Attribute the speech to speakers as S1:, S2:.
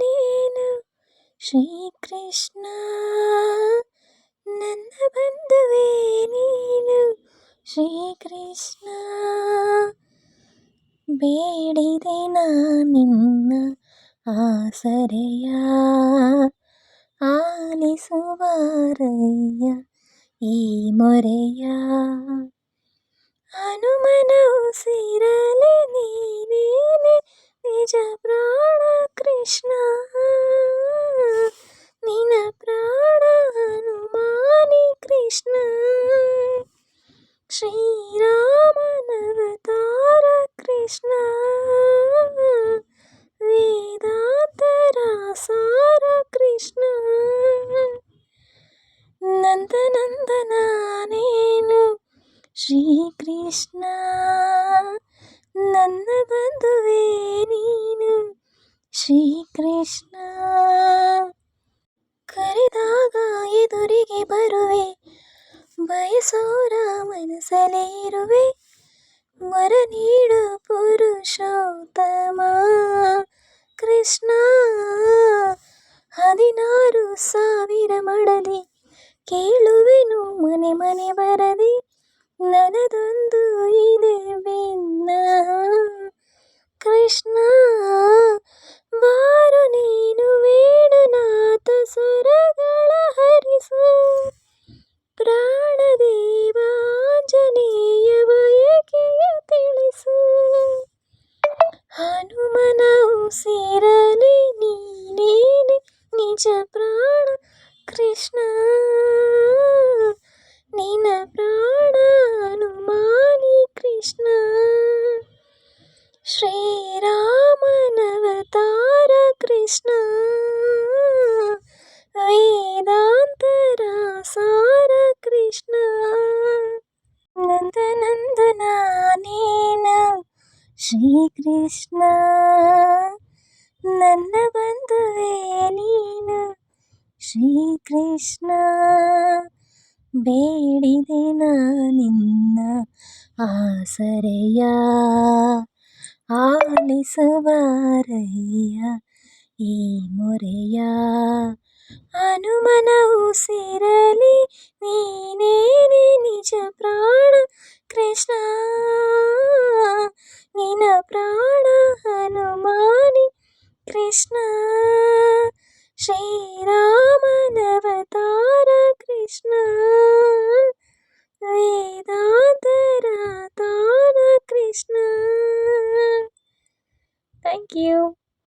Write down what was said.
S1: ನೀನು ಶ್ರೀಕೃಷ್ಣ, ನನ್ನ ಬಂಧುವೇ ನೀನು ಶ್ರೀಕೃಷ್ಣ. ಬೇಡಿದೆ ನಿನ್ನ ಆಸರೆಯ, ಆಲಿಸುವಾರಯ್ಯ ಈ ಮೊರೆಯ. ಹನುಮನ ಉಸಿರಲೆ ನೀನೇನೆ ನಿಜ ಪ್ರಾಣ ಕೃಷ್ಣ, ನಿನ ಪ್ರಾಣ ಹನುಮಾನಿ ಕೃಷ್ಣ. ಶ್ರೀರಾಮನವತಾರ ಕೃಷ್ಣ, ವೇದಾಂತರ ಸಾರ ಕೃಷ್ಣ. ನಂದನಂದನ ನೀನು ಶ್ರೀಕೃಷ್ಣ, ನನ್ನ ಬಂಧುವೇ ನೀನು ಶ್ರೀಕೃಷ್ಣ. ಕರೆದಾಗ ಎದುರಿಗೆ ಬರುವೆ, ಬಯಸೋರ ಮನಸಲೇ ಇರುವೆ. ವರ ನೀಡು ಪುರುಷೋತ್ತಮ ಕೃಷ್ಣ, 16,000 ಮಡದಿ ಕೇಳುವೆನು ಮನೆ ಮನೆ ಬರದಿ. ನನ್ನದೊಂದು ಇದೆ ಭಿನ್ನ ಕೃಷ್ಣ, ಬಾರು ನೀನು ವೇಣುನಾಥ ಸ್ವರಗಳ ಹರಿಸು. ಪ್ರಾಣದೇವಾಂಜನೇಯ ಬಯಕೆಯ ತಿಳಿಸು. ಹನುಮನ ಉಸಿರಲಿ ನೀನೇನೆ ನಿಜ ಪ್ರಾಣ ಕೃಷ್ಣ, ನಿನ ಪ್ರಾಣ ಹನುಮಾನಿ ಕೃಷ್ಣ. ಶ್ರೀರಾಮನವತಾರ ಕೃಷ್ಣ, ವೇದಾಂತರ ಸಾರ ಕೃಷ್ಣ. ನಂದನಂದನ ನೀನು ಶ್ರೀಕೃಷ್ಣ, ನನ್ನ ಬಂಧುವೇ ನೀನು ಶ್ರೀಕೃಷ್ಣ. ಬೇಡಿದೆ ನಿನ್ನ ಆಸರೆಯ, ಆಲಿಸುವಾರಯ್ಯ ಈ ಮೊರೆಯ. ಹನುಮನ ಉಸಿರಲಿ ನೀನೇನೆ ನಿಜ ಪ್ರಾಣ ಕೃಷ್ಣ, ನಿನ ಪ್ರಾಣ ಹನುಮಾನಿ ಕೃಷ್ಣ. ಶ್ರೀರಾಮನವತಾರ ಕೃಷ್ಣ, ವೇದಾಂತರ ತಾನ ಕೃಷ್ಣ. Thank you.